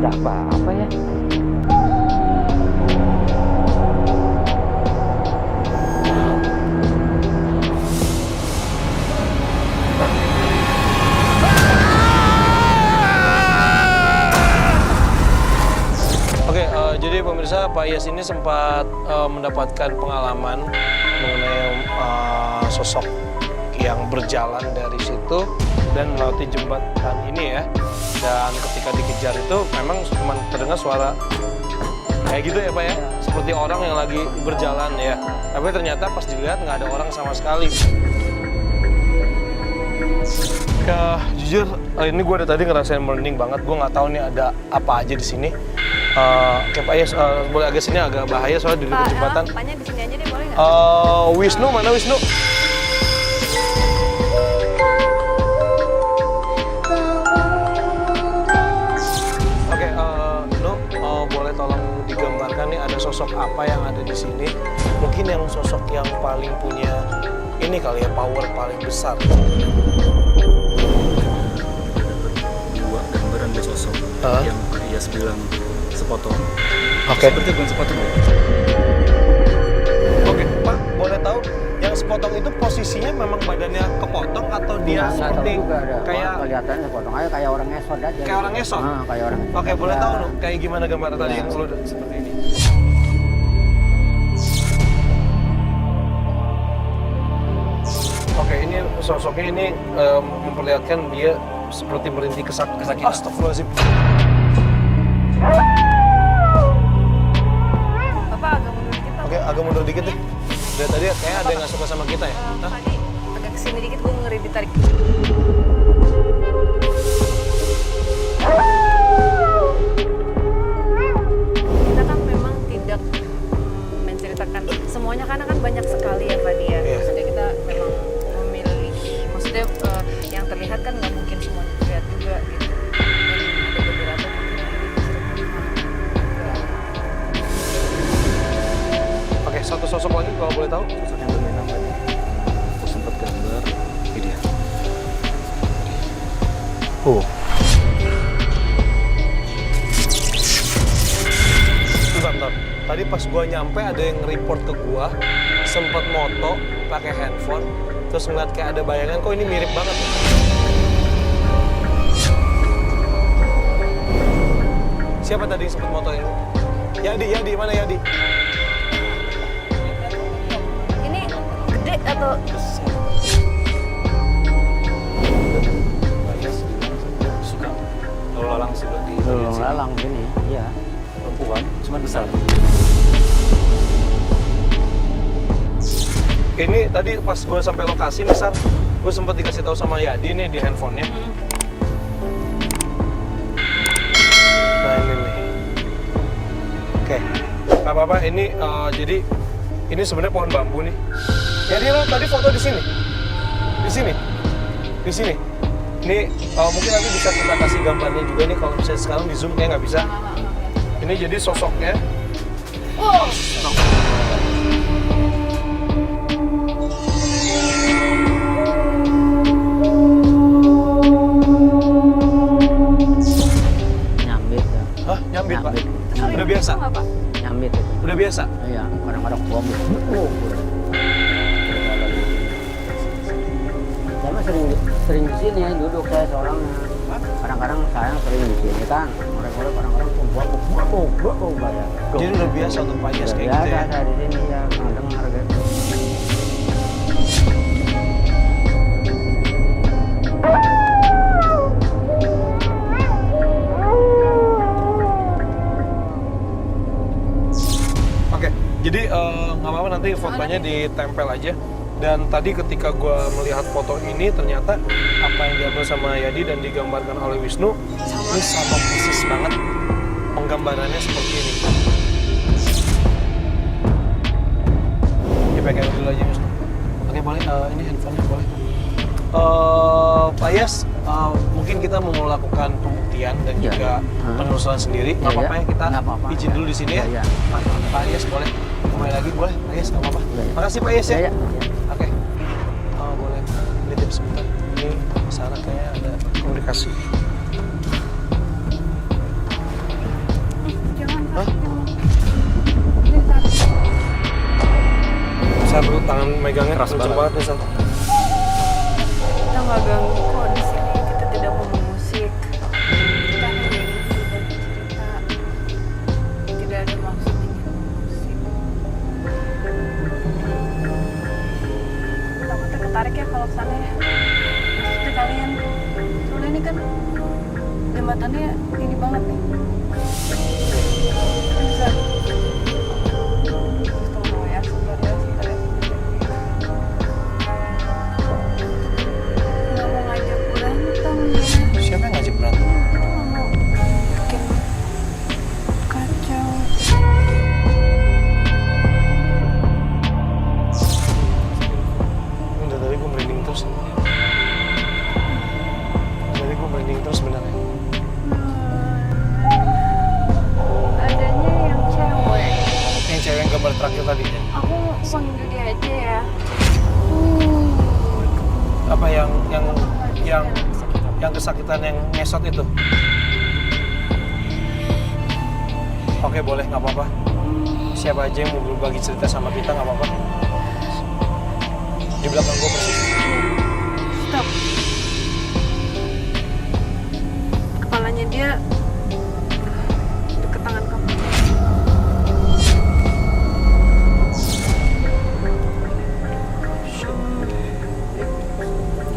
ada apa-apa ya. Jadi pemirsa, Pak Iyas ini sempat mendapatkan pengalaman mengenai sosok yang berjalan dari situ dan melewati jembatan ini ya. Dan ketika dikejar itu memang cuma terdengar suara kayak gitu ya Pak ya, seperti orang yang lagi berjalan ya. Tapi ternyata pas dilihat nggak ada orang sama sekali. Ya jujur ini gue dari tadi ngerasain merinding banget. Gue nggak tahu nih ada apa aja di sini. Oke Pak Iyas, boleh agak sini agak bahaya soalnya di dekat jembatan. Paknya di sini aja deh, boleh nggak? Wisnu mana Wisnu? Oke, Nu, boleh tolong digambarkan nih ada sosok apa yang ada di sini? Mungkin yang sosok yang paling punya ini kali ya, power paling besar. Dua gambaran dua sosok yang Pak Iyas bilang sepotong. Oke. Seperti bukan sepotong ya? Oke, Pak, boleh tahu yang sepotong itu posisinya memang badannya kepotong atau dia seperti kayak kelihatannya potong aja kayak orang ngesot aja. Kayak orang ngesot? Kayak orang ngesot. Oke, boleh tahu dong kayak gimana gambaran tadi yang lu seperti ini? Oke, ini sosoknya ini memperlihatkan dia seperti merintih kesakitan. Astagfirullahaladzim. Bapak agak mundur dikit, Pak. Oke, agak mundur dikit deh. Dari tadi kayaknya ada yang nggak suka sama kita ya? Hah? Tadi agak kesini dikit, gue ngeri ditarik. Kita kan memang tidak menceritakan semuanya karena kan banyak sekali ya Pak Dia. Iya. Maksudnya kita memang memilih, maksudnya yang terlihat kan nggak mungkin semua terlihat juga gitu. Dan ada beberapa mungkin yang Oke, satu sosok lagi kalau boleh tahu. Sosok yang dominan tadi. Aku sempat gambar ini dia. Bentar. Tadi pas gua nyampe ada yang report ke gua, sempet moto pakai handphone, terus ngeliat kayak ada bayangan, kok ini mirip banget. Siapa tadi yang sempet moto ini? Yadi, mana Yadi? ini gede atau Pak Iyas bilang suka lalu lalang sih berarti. Belum lalang gini, iya. Perempuan, cuma besar. Ini tadi pas gue sampai lokasi nih, Sar, gue sempat dikasih tahu sama Yadi nih di handphonenya. Nah ini nih. Oke, nggak apa-apa. Ini jadi ini sebenarnya pohon bambu nih. Yadi lo tadi foto di sini, di sini. Ini mungkin nanti bisa kita kasih gambarnya juga nih kalau misalnya sekarang di zoom kayak nggak bisa. Ini jadi sosoknya. oh, Nyambit ya. Hah? Nyambit, Pak? Nyambit. Udah biasa? nggak, Pak? Nyambit itu. Udah biasa? Iya, kadang-kadang bom. Saya mah sering di sini duduk saya seorangnya. Kadang-kadang saya sering di sini kan. Mereka kadang-kadang kumpul bayar. Jadi udah biasa untuk Pak Iyas kayak gitu ya? Saya di sini ya, dengar gitu. Oke, jadi nggak apa-apa nanti fotonya ditempel aja. Dan tadi ketika gue melihat foto ini, ternyata apa yang diambil sama Yadi dan digambarkan oleh Wisnu, ini sama persis banget penggambarannya seperti ini. Dipegang dulu aja Wisnu. Oke boleh, ini handphonenya boleh. Pak Iyas, mungkin kita mau melakukan pembuktian dan Ya. juga penelusuran sendiri. Nggak Ya, apa-apa ya, kita nggak apa-apa. izin dulu di sini ya. Ya. Pak Iyas boleh. Kembali lagi boleh, Pak Iyas nggak apa-apa. Ya. Makasih Pak Iyas ya. Ya. Oke. Boleh nitip sebentar. Ini Sarah kayaknya ada komunikasi. lu tangan megangnya Keras kenceng banget. banget nih Sal. Kita nggak ganggu kok di sini. Kita tidak mau musik. Kita hanya ingin berbagi cerita. Tidak ada maksud ingin musik. Takutnya ketarik ya kalau kesana ya. Maksudnya kalian. Soalnya ini kan jembatannya ini banget nih. Bisa. Tunggu ya, sebentar ya, sebentar ya. Nggak mau ngajak berantem ya. Siapa yang ngajak berantem? Nggak mau bikin kacau. Udah tadi gue merinding terus. Tadi gue merinding terus sebenarnya. Adanya yang cewek. Yang cewek yang gambar terakhir tadi. Aku panggil dia aja ya. Apa yang kesakitan yang ngesot itu? Oke boleh, nggak apa-apa. Siapa aja yang mau berbagi cerita sama kita nggak apa-apa. Di belakang gue persis. Stop. Kepalanya dia deket tangan kamu.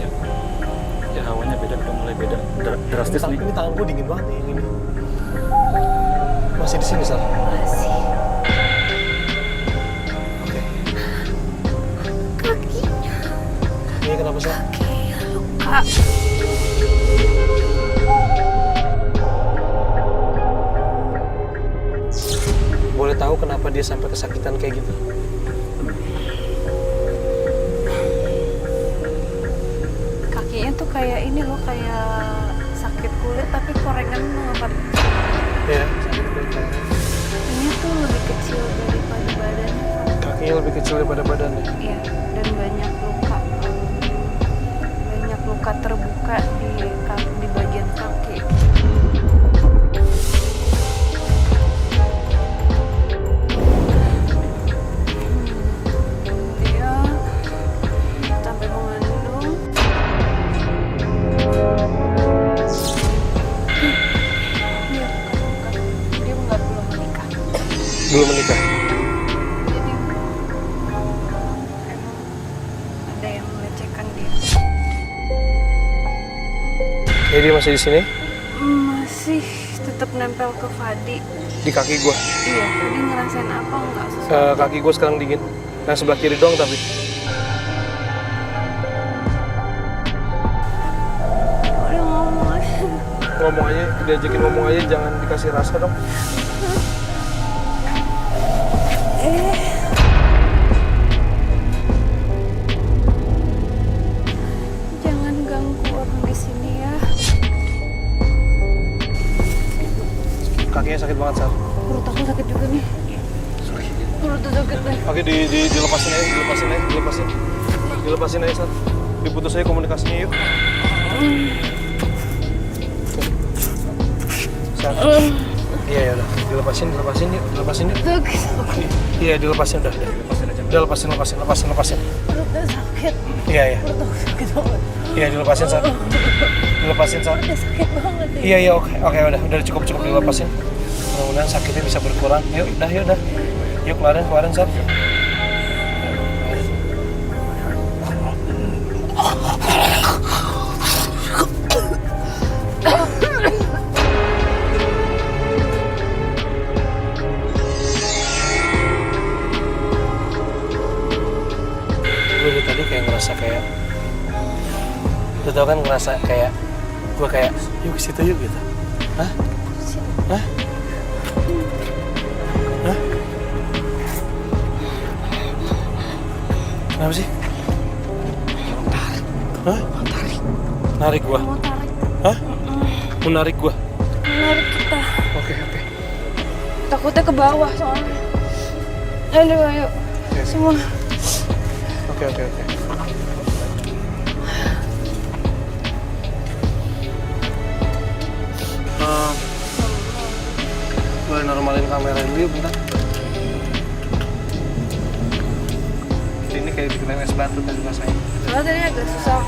Ya, ya hawanya beda, udah mulai beda drastis nih. Ini tangan gue dingin banget nih yang ini. Masih di sini Sal. Masih. Oke. Kakinya. Ini kenapa Sal? Kakinya luka. Boleh tahu kenapa dia sampai kesakitan kayak gitu? Kakinya tuh kayak ini loh, kayak sakit kulit tapi korengan mengangkat. Ya. Ini tuh lebih kecil daripada badannya. Kakinya lebih kecil daripada badannya. Iya, dan banyak luka. Banyak luka terbuka di bagian kaki. Dia sampai mengandung. Iya, bukan. Dia belum menikah. Belum menikah. Jadi emang ada yang melecehkan dia. Ya dia masih di sini Masih tetap nempel ke Fadi. di kaki gue. Iya, Fadi ngerasain apa nggak sesuatu? Kaki gue sekarang dingin. Yang sebelah kiri doang tapi. Udah ngomong aja. Ngomong aja, diajakin ngomong aja, jangan dikasih rasa dong. Jangan ganggu orang di sini ya. Kakinya sakit banget Sal. Perut aku sakit juga nih. Perut tuh sakit deh. Oke dilepasin aja, dilepasin aja Sal. Diputus aja komunikasinya yuk. Sal. Iya ya udah, dilepasin yuk, Sakit. Iya dilepasin udah. Udah lepasin. Perutnya sakit. Iya. Perut aku sakit banget. Iya dilepasin Sal. Perutnya sakit banget deh. Iya oke udah cukup dilepasin. Mudah-mudahan sakitnya bisa berkurang. Yuk udah. Yuk keluarin Sal. Gue dari tadi kayak ngerasa kayak, lu tau kan ngerasa kayak, gue kayak, yuk ke situ yuk gitu. Hah? Kenapa sih? Hah? Narik gua? Mau tarik. Hah? Mau narik gua? Narik kita. Oke. Takutnya ke bawah soalnya. Ayo. Semua. Oke. Boleh normalin kamera dulu yuk bentar. Ini kayak bikin es batu tadi rasanya. Soalnya tadi agak susah.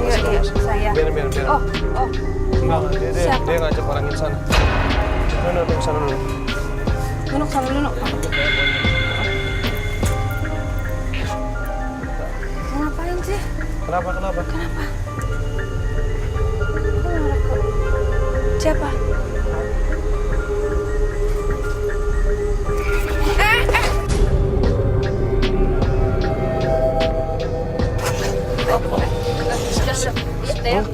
Iya, saya. Biar. Oh, Enggak, dia Siapa? ngajak orang ke sana. Duduk sana dulu. Nunuk sama Nunuk. Mau ngapain sih? Kenapa? Kok ngerokok? Siapa? Dep.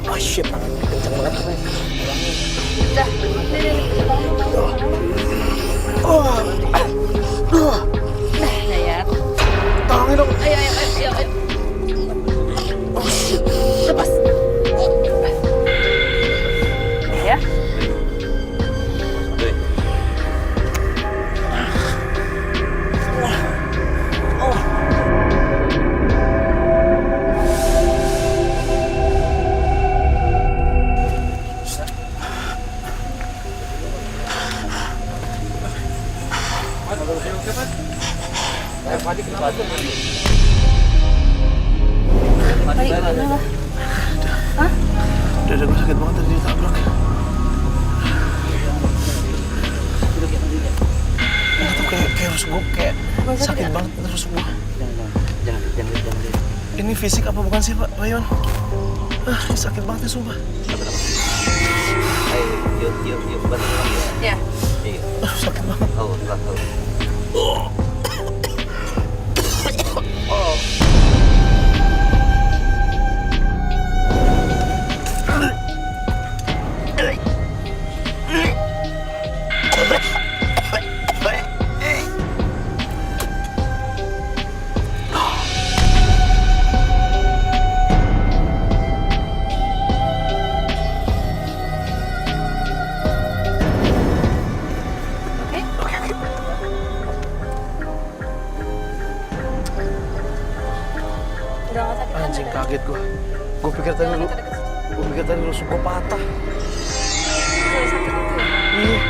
Oh shit, kenceng banget. Dah, Dayat. Tolongin dong. Ayo. Oh shit. Lepas. Ya. Baik, kenapa? Hah? Dada gue sakit banget tadi ditabrak. Ini tuh kayak harus gue kayak sakit banget terus gue. Jangan. Ini fisik apa bukan sih Pak Bayon? Ini sakit banget nih sumpah. Ayo, yuk, bantu orang ya. Ya. Iya. Sakit banget. Tahu. Udah nggak sakit kan? Anjing kaget gue. Gue pikir tadi rusuk gue patah. Udah sakit itu ya? Iya.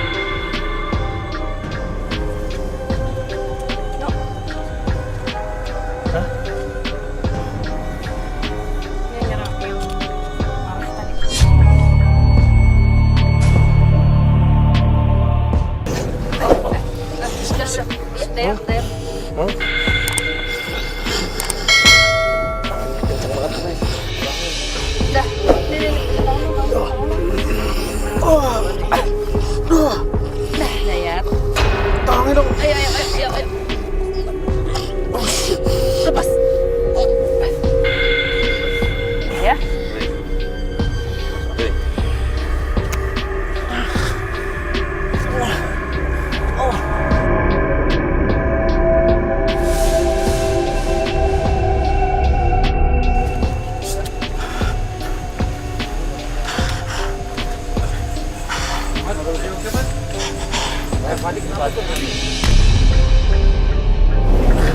No. Hah? Ini nyerang yang marah tadi. Dep. Hah? Kenceng banget nih. Dah, Dayat. Tolongin dong. Ayo. Oh shit. Lepas. Ya.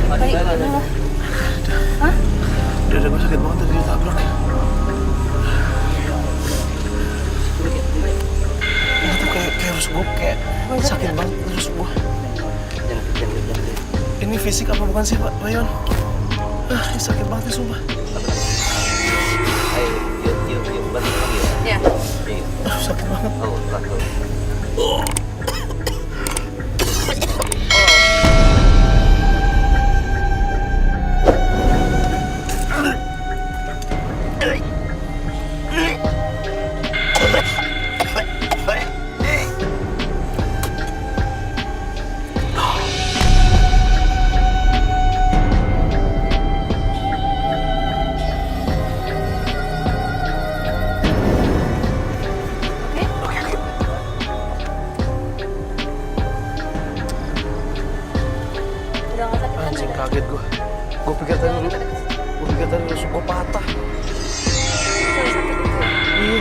Baik, kenapa? Hah? Dada gue sakit banget tadi ditabrak. Ini tuh kayak harus gue kayak sakit banget terus gue. Jangan. Ini fisik apa bukan sih Pak Bayon? Ini sakit banget nih sumpah. Ayo, yuk, bantu orang ya. Ya. Iya. Sakit banget. Tahu. Udah nggak sakit kan? Anjing kaget gue. Gue pikir tadi rusuk gue patah. Udah sakit itu ya? Iya.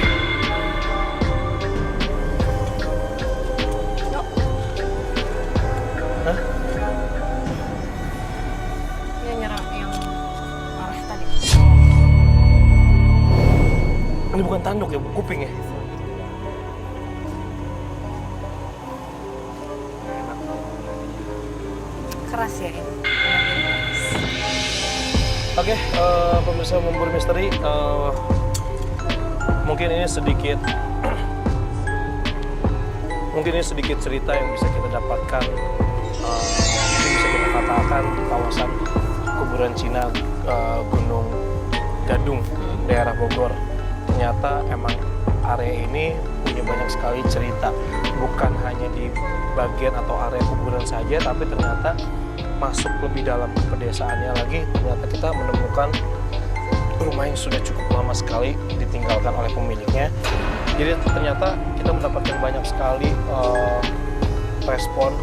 bukan tanduk ya, kuping ya. Keras ya ini. Oke, pemirsa Memburu Misteri, mungkin ini sedikit cerita yang bisa kita dapatkan, mungkin bisa kita katakan di kawasan kuburan Cina Gunung Gadung, daerah Bogor. Ternyata emang area ini punya banyak sekali cerita, bukan hanya di bagian atau area kuburan saja, tapi ternyata masuk lebih dalam ke pedesaannya lagi, ternyata kita menemukan rumah yang sudah cukup lama sekali ditinggalkan oleh pemiliknya. Jadi ternyata kita mendapatkan banyak sekali respon,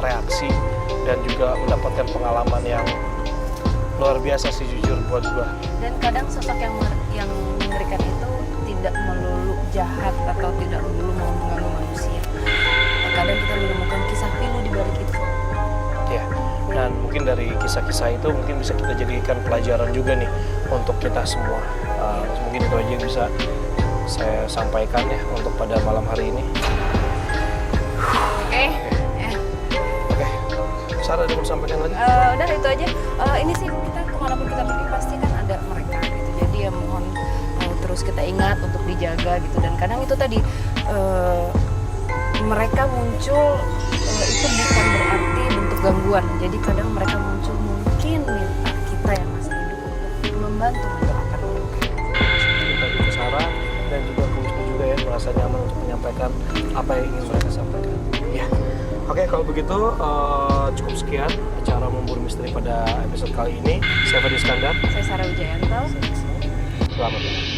reaksi, dan juga mendapatkan pengalaman yang luar biasa sih jujur buat gua. Dan kadang sosok yang mengerikan itu tidak melulu jahat atau tidak melulu mau mengganggu manusia. Kadang kita menemukan kisah pilu di balik itu. Ya, dan mungkin dari kisah-kisah itu mungkin bisa kita jadikan pelajaran juga nih untuk kita semua. Mungkin itu aja yang bisa saya sampaikan ya untuk pada malam hari ini. Oke. Sarah ada mau sampaikan lagi? Udah itu aja. Ini sih kita kemanapun kita pergi pasti kan ada mereka gitu. Jadi ya mohon terus kita ingat untuk dijaga gitu. Dan kadang itu tadi mereka muncul itu bukan berarti bentuk gangguan. Jadi kadang mereka muncul mungkin minta kita yang masih hidup untuk membantu mendoakan mereka. Kita ke Sarah dan juga ke Wisnu juga ya, merasa nyaman untuk menyampaikan apa yang ingin mereka sampaikan. Ya, oke, kalau begitu cukup sekian acara Memburu Misteri pada episode kali ini. Saya Fadi Iskandar. Saya Sarah Wijayanto. Selamat malam.